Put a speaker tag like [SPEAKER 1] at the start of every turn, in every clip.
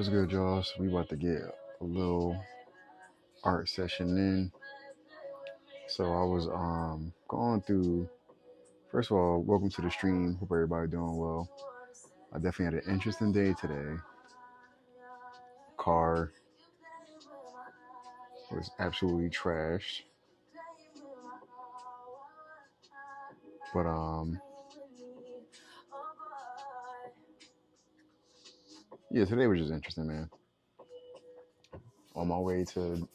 [SPEAKER 1] What's good, y'all? So we about to get a little art session in. So I was going through. First of all, welcome to the stream. Hope everybody doing well. I definitely had an interesting day today. Car was absolutely trashed, but yeah, today was just interesting, man. On my way to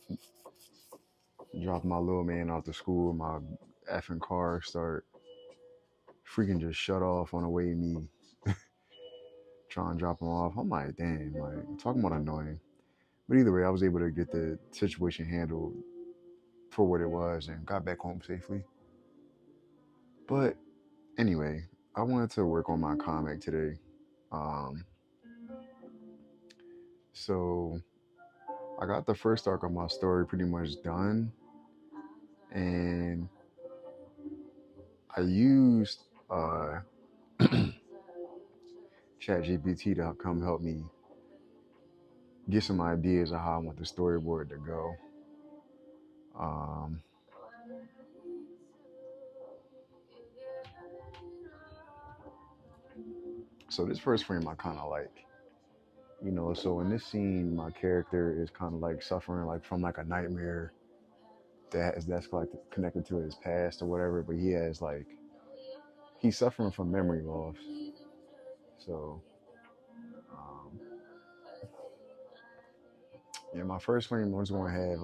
[SPEAKER 1] drop my little man off to school, my effing car start freaking just shut off on the way to me trying to drop him off. I'm like, damn, like talking about annoying. But either way, I was able to get the situation handled for what it was and got back home safely. But anyway, I wanted to work on my comic today. Um, so I got the first arc of my story pretty much done, and I used ChatGPT to come help me get some ideas of how I want the storyboard to go. Um, so this first frame I kind of like. So in this scene my character is kind of like suffering like from like a nightmare that's like connected to his past or whatever, but he has like he's suffering from memory loss. So um yeah, my first frame was going to have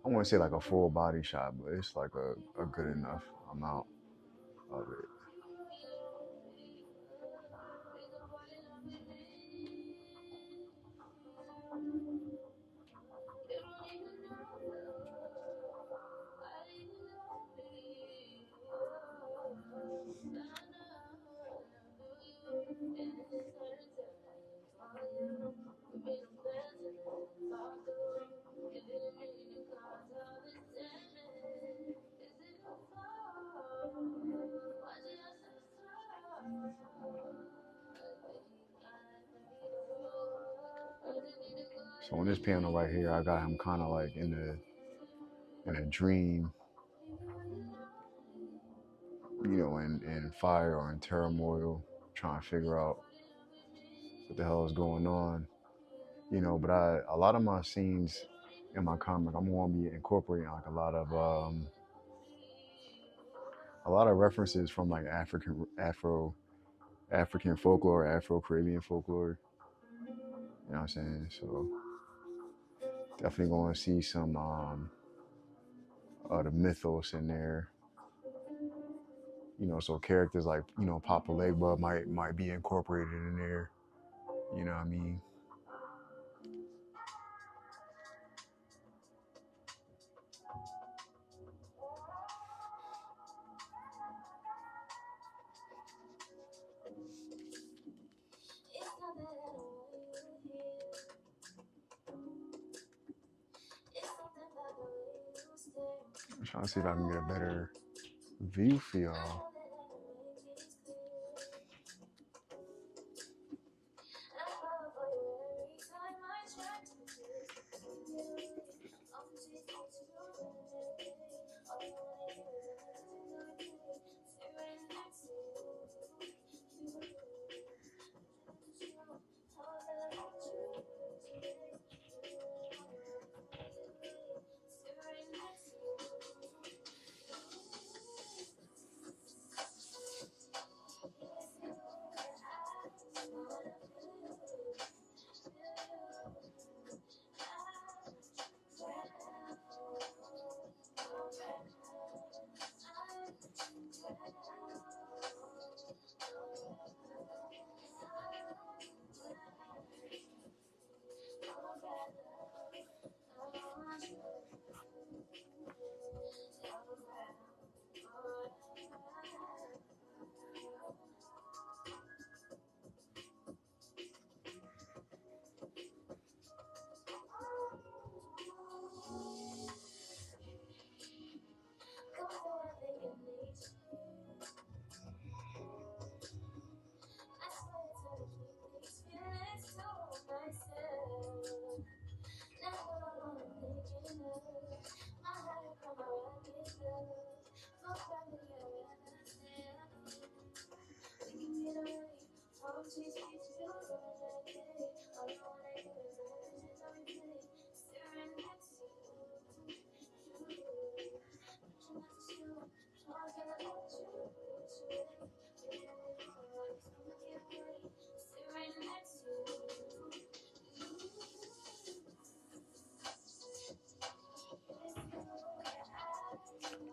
[SPEAKER 1] I want to say like a full body shot, but it's like a good enough amount of it. So on this panel right here, I got him kind of like in a dream, in fire or in turmoil, trying to figure out what the hell is going on. But a lot of my scenes in my comic, I'm gonna be incorporating like a lot of references from like African folklore, Afro Caribbean folklore. You know what I'm saying? So definitely gonna see some of the mythos in there. So characters like Papa Legba might be incorporated in there. You know what I mean? I'm trying to see if I can get a better view for y'all.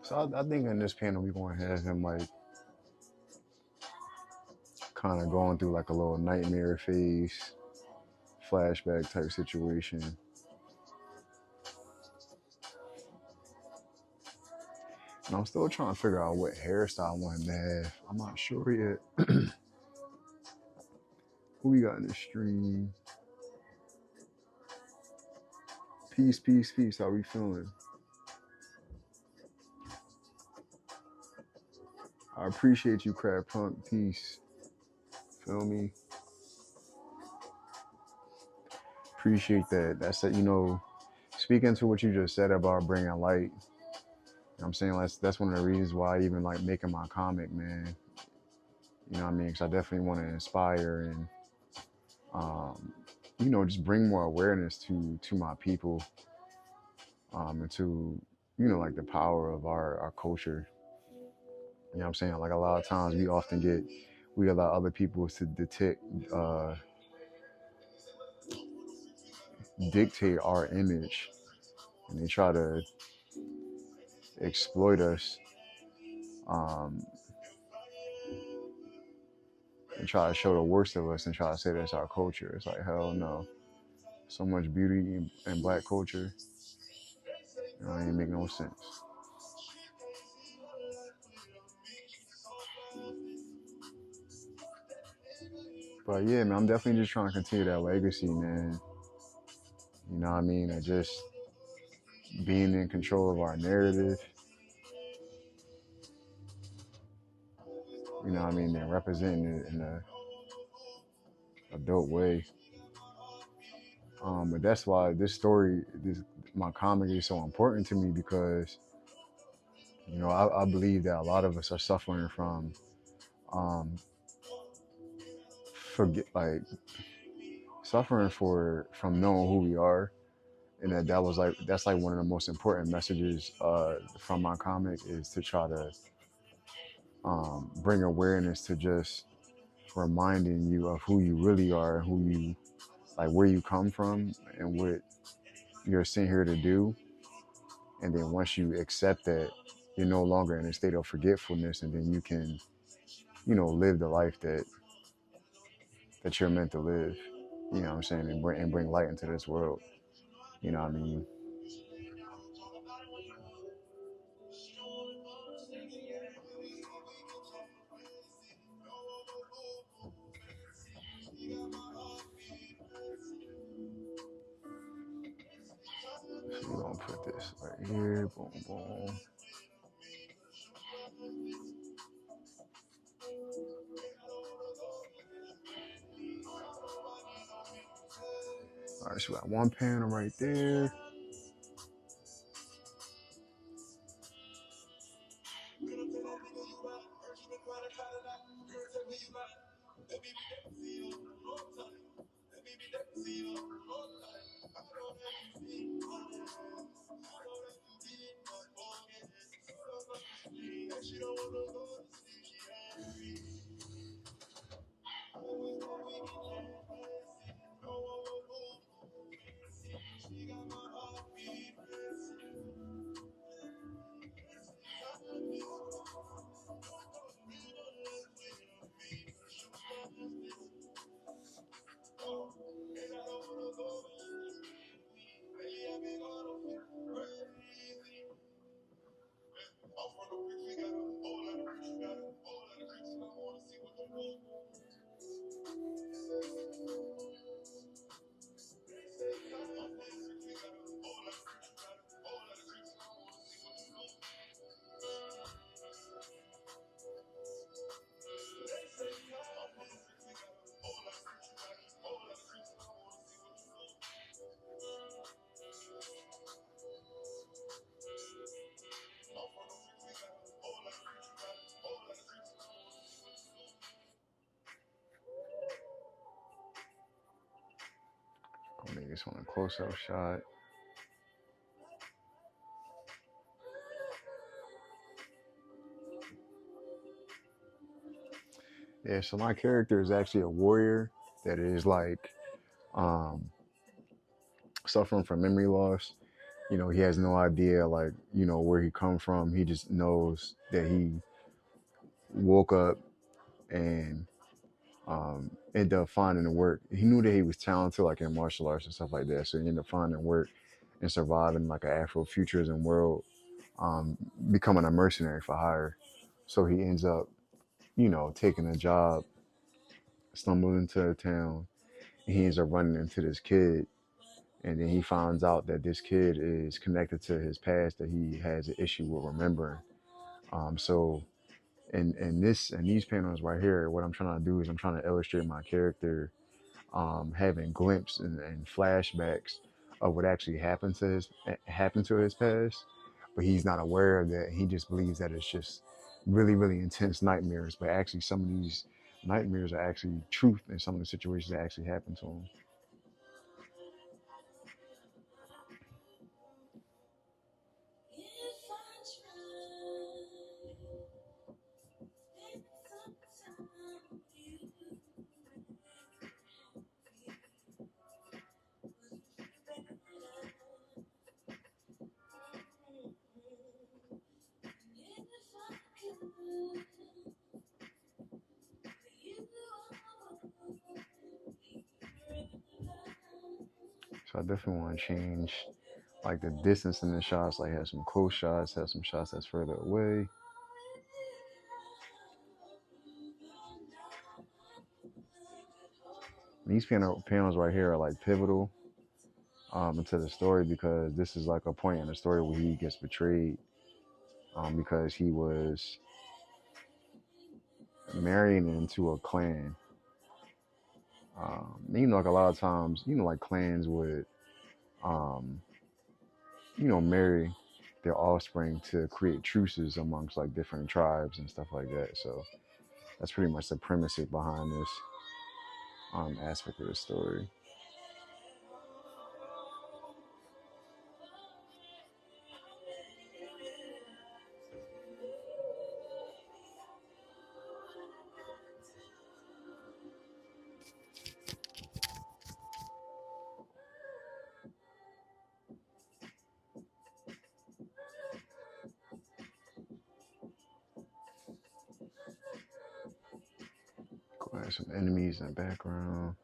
[SPEAKER 1] So I think in this panel we're gonna have him like kind of going through like a little nightmare phase, flashback type situation. And I'm still trying to figure out what hairstyle I want him to have. I'm not sure yet. Who we got in the stream? Peace, peace, peace. How we feeling? I appreciate you, Crab Punk. Peace. Feel me? Appreciate that. That's it. You know, speaking to what you just said about bringing light, you know what I'm saying, that's one of the reasons why I even like making my comic, man. You know what I mean? Because I definitely want to inspire and, you know, just bring more awareness to my people, and to, you know, like the power of our culture. You know what I'm saying? Like a lot of times we allow other people to dictate our image, and they try to exploit us, um, and try to show the worst of us and try to say that's our culture. It's like, hell no. So much beauty in black culture. You know, it ain't make no sense. But yeah, man, I'm definitely just trying to continue that legacy, man. You know what I mean? And just being in control of our narrative. You know what I mean? And representing it in a dope way. But that's why my comic is so important to me, because, you know, I believe that a lot of us are suffering from, suffering from knowing who we are, and that's like one of the most important messages from my comic, is to try to bring awareness to just reminding you of who you really are, where you come from, and what you're sent here to do. And then once you accept that, you're no longer in a state of forgetfulness, and then you can, you know, live the life that you're meant to live. You know what I'm saying? And bring light into this world. You know what I mean? So we're gonna put this right here. Boom, boom. All right, so we got one panel right there. this one a close-up shot. Yeah, so my character is actually a warrior that is like um, suffering from memory loss. You know, he has no idea like where he come from. He just knows that he woke up and ended up finding work. He knew that he was talented like in martial arts and stuff like that. So he ended up finding work and surviving like an Afrofuturism world, um, becoming a mercenary for hire. So he ends up, taking a job, stumbles into a town, and he ends up running into this kid. And then he finds out that this kid is connected to his past that he has an issue with remembering. So in these panels right here, what I'm trying to do is I'm trying to illustrate my character having glimpses and flashbacks of what actually happened to his past, but he's not aware of that. He just believes that it's just really really intense nightmares, but actually some of these nightmares are actually truth in some of the situations that actually happened to him. So I definitely want to change like the distance in the shots, like have some close shots, have some shots that's further away. These panels right here are like pivotal into the story because this is like a point in the story where he gets betrayed because he was marrying into a clan. Like a lot of times, like clans would, um, marry their offspring to create truces amongst like different tribes and stuff like that. So that's pretty much the premise behind this aspect of the story. Go ahead, some enemies in the background.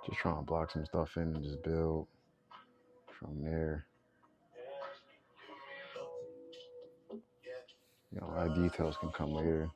[SPEAKER 1] Just trying to block some stuff in and just build from there. Our details can come later.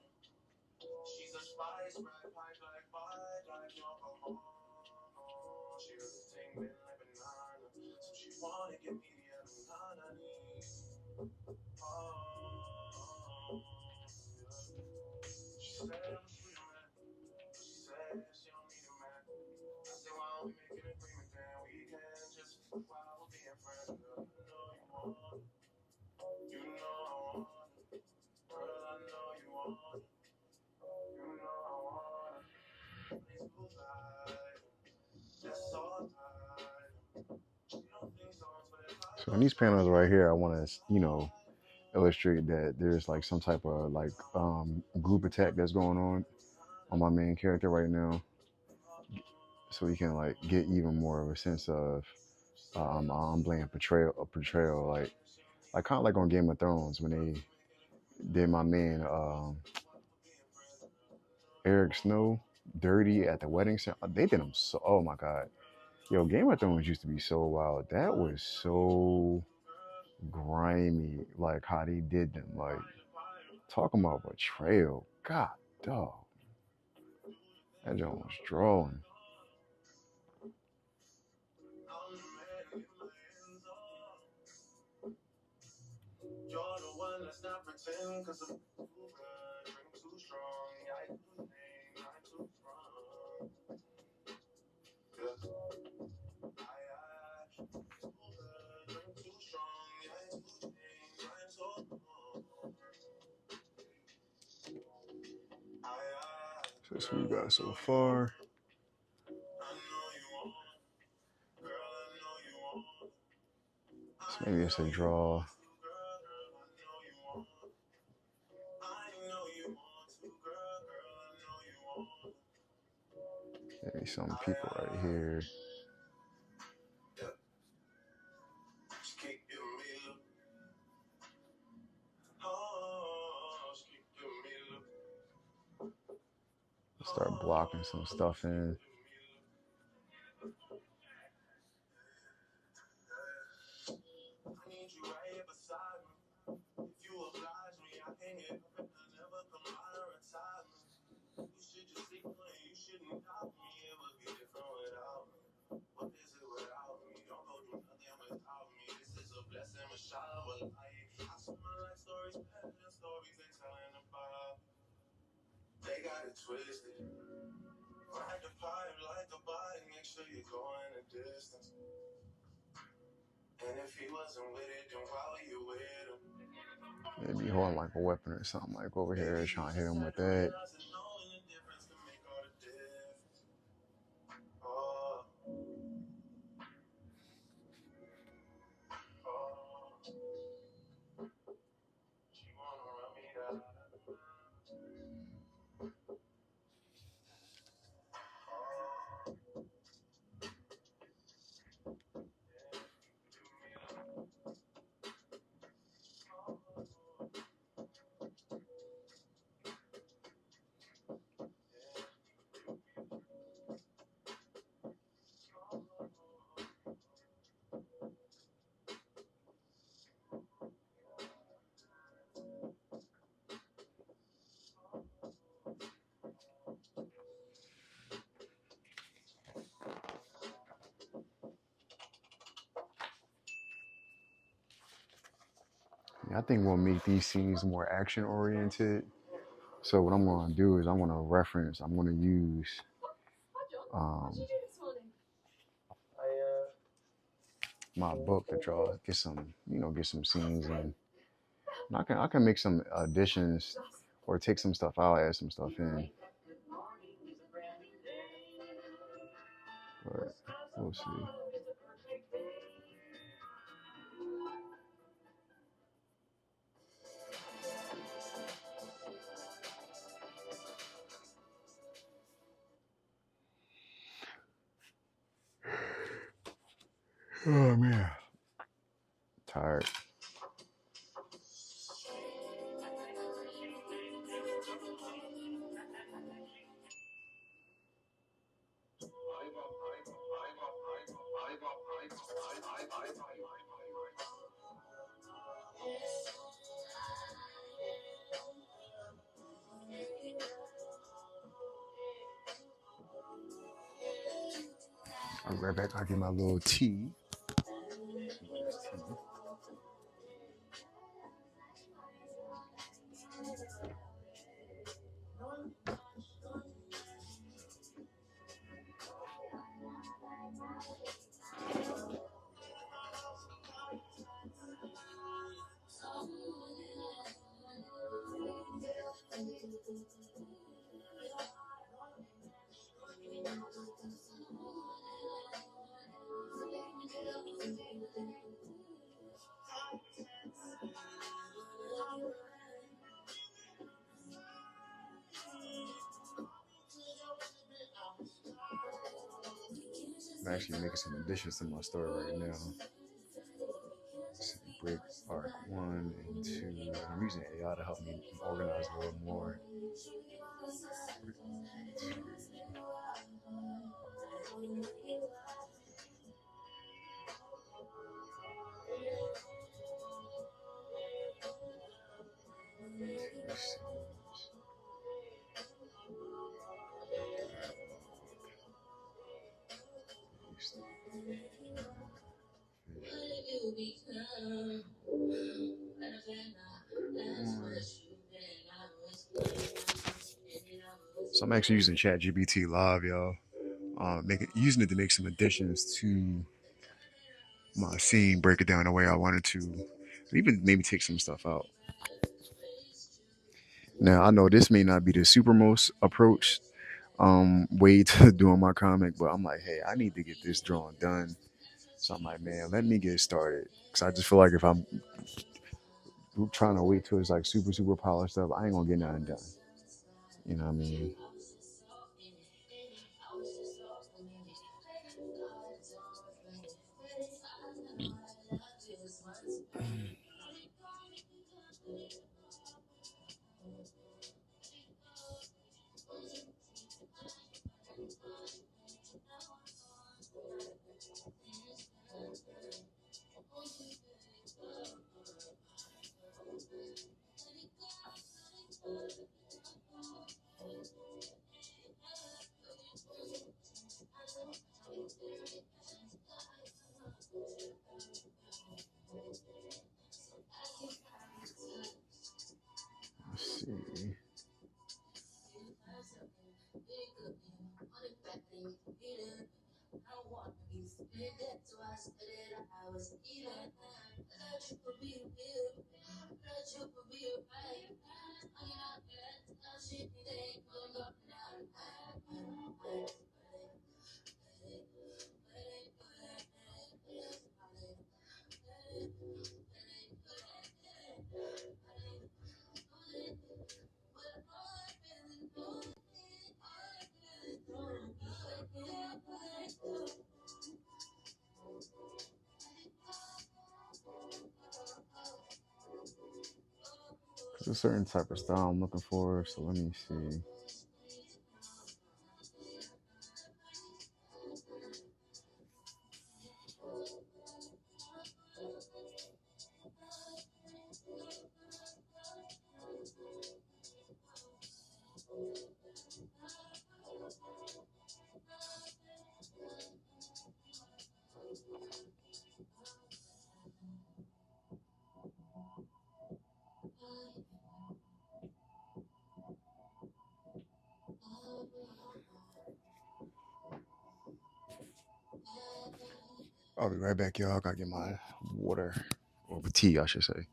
[SPEAKER 1] So in these panels right here, I want to, illustrate that there's like some type of like group attack that's going on my main character right now, so we can like get even more of a sense of I'm playing portrayal like kind of like on Game of Thrones when they did my man Eric Snow dirty at the wedding ceremony. They did him so. Oh my god, yo, Game of Thrones used to be so wild. That was so grimy, like how they did them. Like talking about betrayal. God, dog, that joint was drawing. So that's what we got so far. So maybe it's a draw. Maybe some people right here. Start blocking some stuff in. Maybe holding like a weapon or something like over here, trying to hit him with that. I think we'll make these scenes more action oriented. So what I'm gonna do is I'm gonna use my book to draw, get some scenes in. And I can make some additions or take some stuff out, add some stuff in. But we'll see. Oh man, tired. I'll be right back. I'll get my little tea. I'm actually making some additions to my story right now. Break part 1 and 2. I'm using AI to help me organize a little more. So I'm actually using ChatGPT Live, y'all. Using it to make some additions to my scene, break it down the way I wanted to, even maybe take some stuff out. Now I know this may not be the supermost approach way to doing my comic, but I'm like, hey, I need to get this drawing done. So I'm like, man, let me get started. Cause I just feel like if I'm trying to wait till it's like super polished up, I ain't gonna get nothing done. You know what I mean? Let's see. There's a certain type of style I'm looking for, so let me see. I'll be right back, y'all. I gotta get my water or tea, I should say.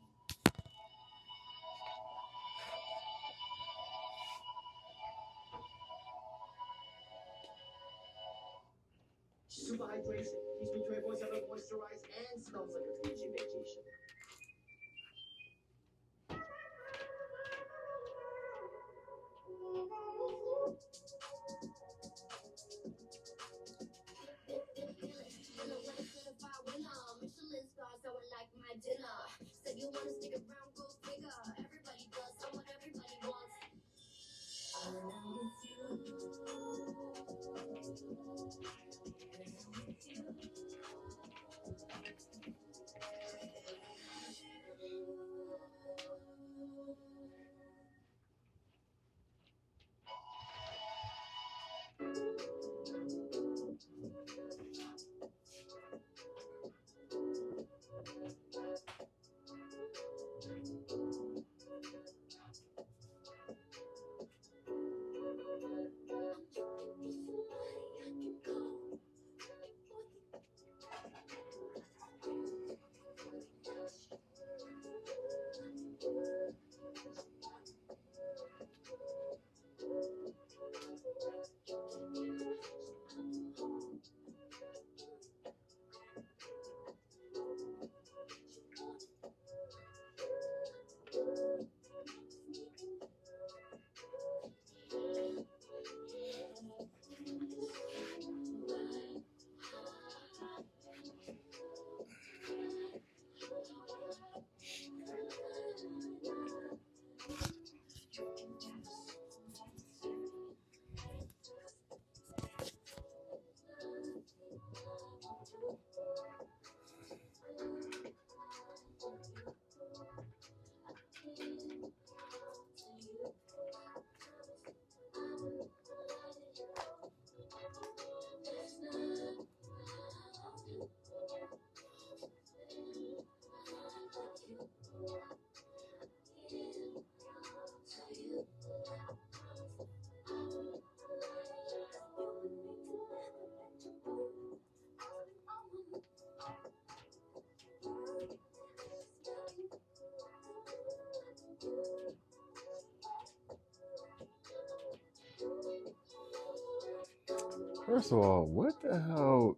[SPEAKER 1] First of all, what the hell?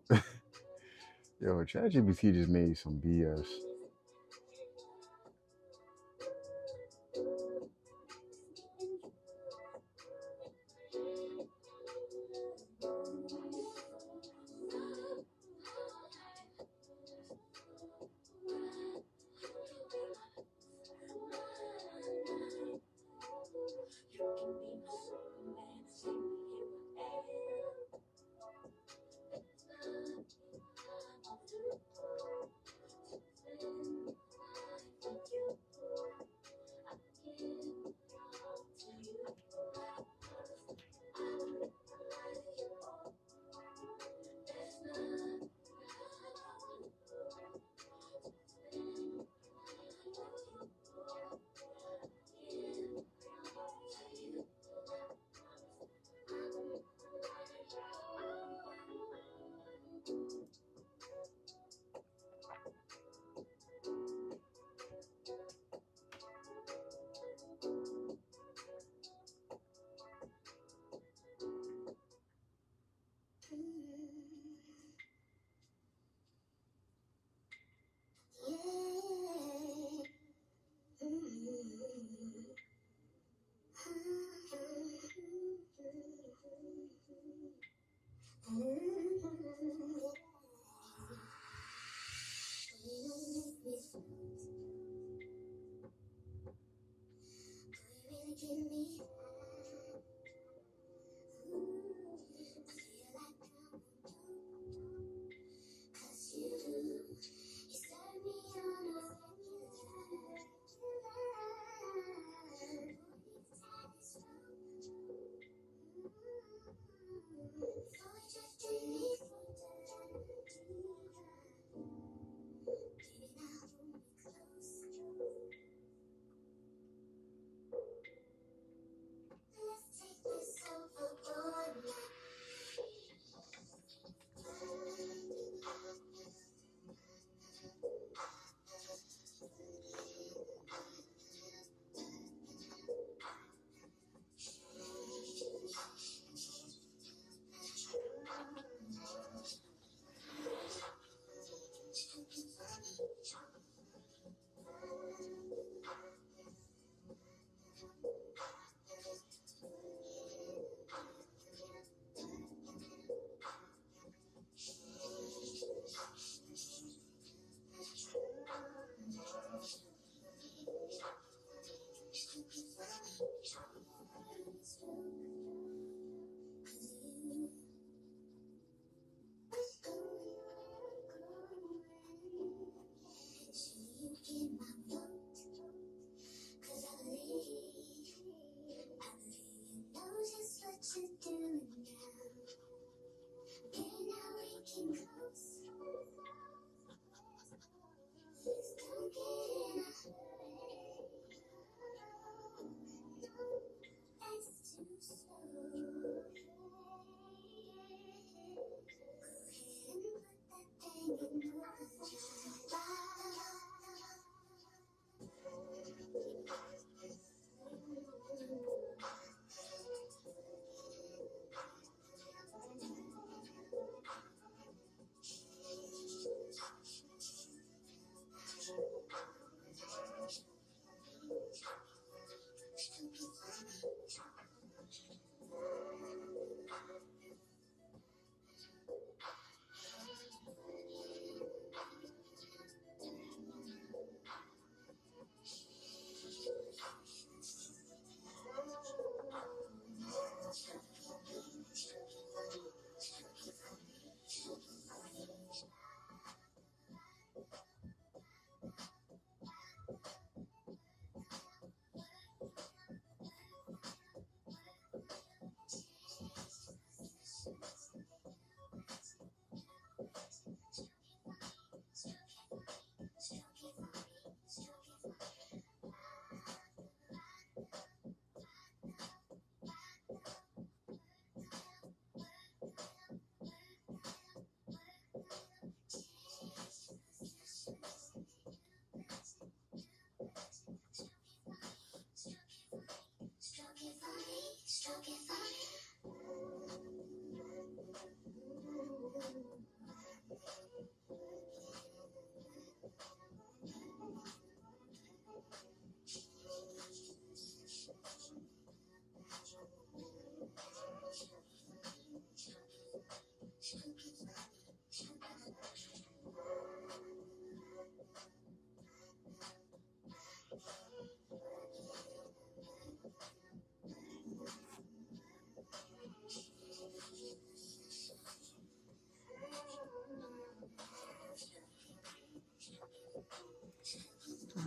[SPEAKER 1] Yo, ChatGPT just made some BS.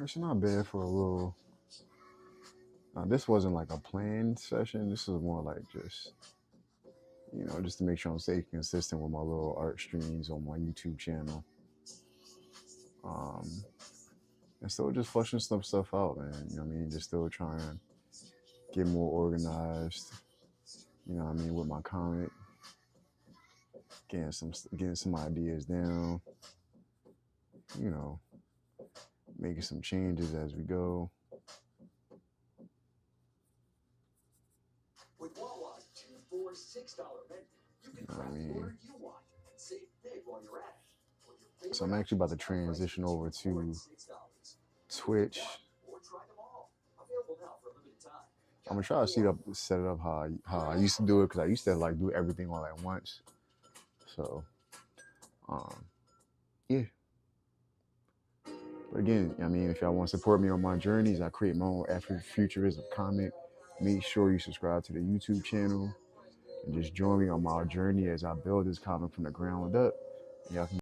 [SPEAKER 1] It's not bad for a little. This wasn't like a planned session. This is more like just, just to make sure I'm staying consistent with my little art streams on my YouTube channel. Um, and still just flushing some stuff out, man. You know what I mean? Just still trying to get more organized. You know what I mean? With my comic, getting some ideas down. You know, making some changes as we go. With Wawa's $2 for $6 menu, you can grab whatever you want and save big while you're at it. So I'm actually about to transition over to Twitch. I'm gonna try to set it up how I used to do it, because I used to like do everything all at once. So, yeah. But again, I mean, if y'all want to support me on my journeys, I create my own Afrofuturism comic. Make sure you subscribe to the YouTube channel and just join me on my journey as I build this comic from the ground up. Y'all can